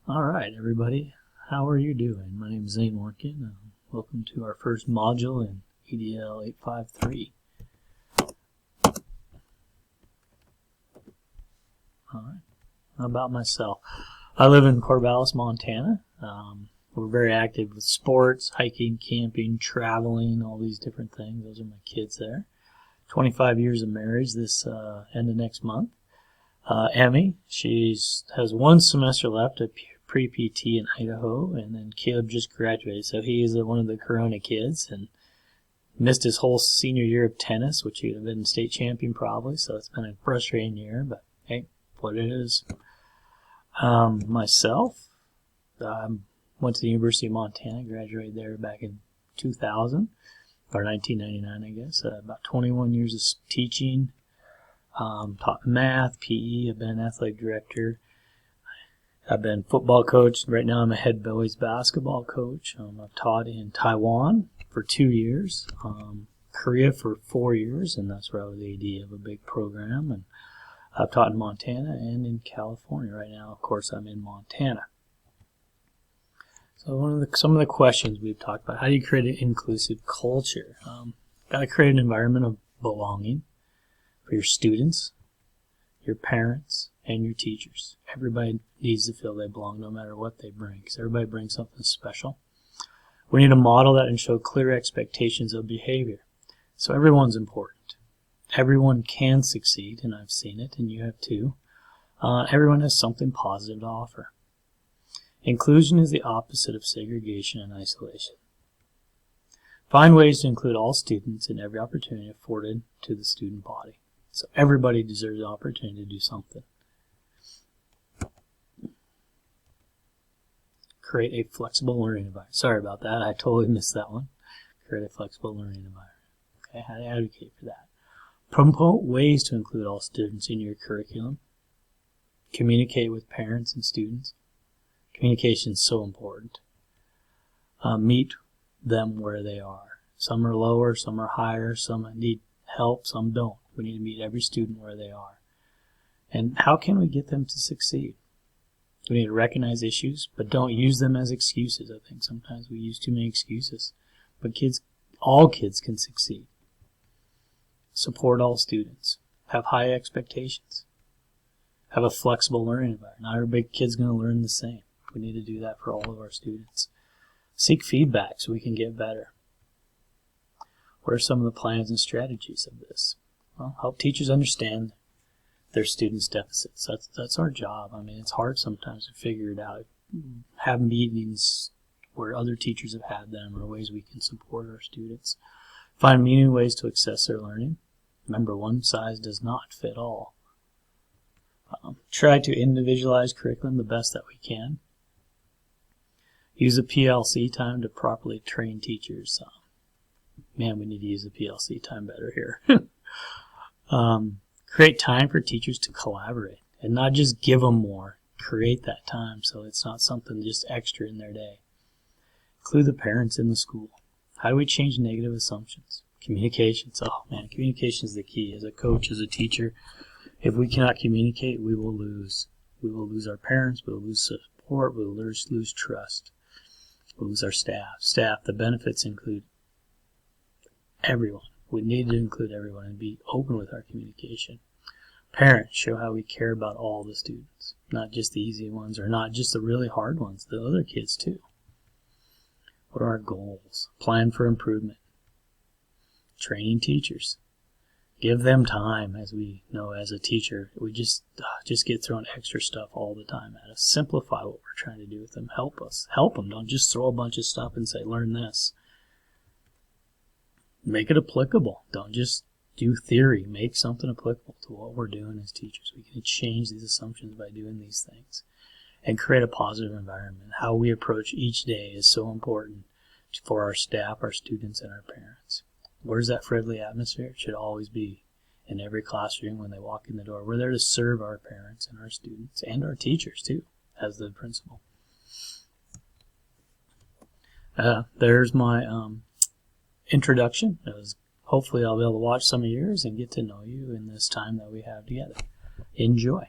All right, everybody. How are you doing? My name is Zane Workin. Welcome to our first module in EDL 853. All right. About myself. I live in Corvallis, Montana. We're very active with sports, hiking, camping, traveling, all these different things. Those are my kids there. 25 years of marriage this end of next month. Emmy, she has one semester left at pre-PT in Idaho, and then Caleb just graduated, so he is one of the Corona kids and missed his whole senior year of tennis, which he would have been state champion probably, so it's been a frustrating year, but hey, what it is. Myself, went to the University of Montana, graduated there back in 2000, or 1999 I guess, about 21 years of teaching. Taught math, PE, I've been an athletic director. I've been football coach. Right now I'm a head boys basketball coach. I've taught in Taiwan for 2 years, Korea for 4 years, and that's where I was AD of a big program. And I've taught in Montana and in California. Right now, of course, I'm in Montana. So some of the questions we've talked about, how do you create an inclusive culture? Got to create an environment of belonging for your students, your parents, and your teachers. Everybody needs to feel they belong no matter what they bring, because everybody brings something special. We need to model that and show clear expectations of behavior. So everyone's important. Everyone can succeed, and I've seen it, and you have too. Everyone has something positive to offer. Inclusion is the opposite of segregation and isolation. Find ways to include all students in every opportunity afforded to the student body. So everybody deserves the opportunity to do something. Create a flexible learning environment. Sorry about that. I totally missed that one. Create a flexible learning environment. Okay, how to advocate for that. Promote ways to include all students in your curriculum. Communicate with parents and students. Communication is so important. Meet them where they are. Some are lower, some are higher, some need help, some don't. We need to meet every student where they are. And how can we get them to succeed? We need to recognize issues, but don't use them as excuses. I think sometimes we use too many excuses. But all kids can succeed. Support all students. Have high expectations. Have a flexible learning environment. Not every kid's going to learn the same. We need to do that for all of our students. Seek feedback so we can get better. What are some of the plans and strategies of this? Well, help teachers understand their students' deficits. That's our job. I mean, it's hard sometimes to figure it out. Have meetings where other teachers have had them, or ways we can support our students. Find meaningful ways to access their learning. Remember, one size does not fit all. Try to individualize curriculum the best that we can. Use the PLC time to properly train teachers. Man, we need to use the PLC time better here. Create time for teachers to collaborate and not just give them more. Create that time so it's not something just extra in their day. Include the parents in the school. How do we change negative assumptions? Communications. Oh man, communication is the key. As a coach, as a teacher, if we cannot communicate, we will lose. We will lose our parents. We will lose support. We will lose trust. We'll lose our staff. The benefits include everyone. We need to include everyone and be open with our communication. Parents, show how we care about all the students, not just the easy ones or not just the really hard ones, the other kids too. What are our goals? Plan for improvement. Training teachers. Give them time. As we know, as a teacher, we just get thrown extra stuff all the time at us. Simplify what we're trying to do with them. Help us. Help them. Don't just throw a bunch of stuff and say, learn this. Make it applicable. Don't just do theory. Make something applicable to what we're doing as teachers. We can change these assumptions by doing these things. And create a positive environment. How we approach each day is so important for our staff, our students, and our parents. Where's that friendly atmosphere? It should always be in every classroom when they walk in the door. We're there to serve our parents and our students and our teachers too, as the principal. There's my introduction. Hopefully I'll be able to watch some of yours and get to know you in this time that we have together. Enjoy.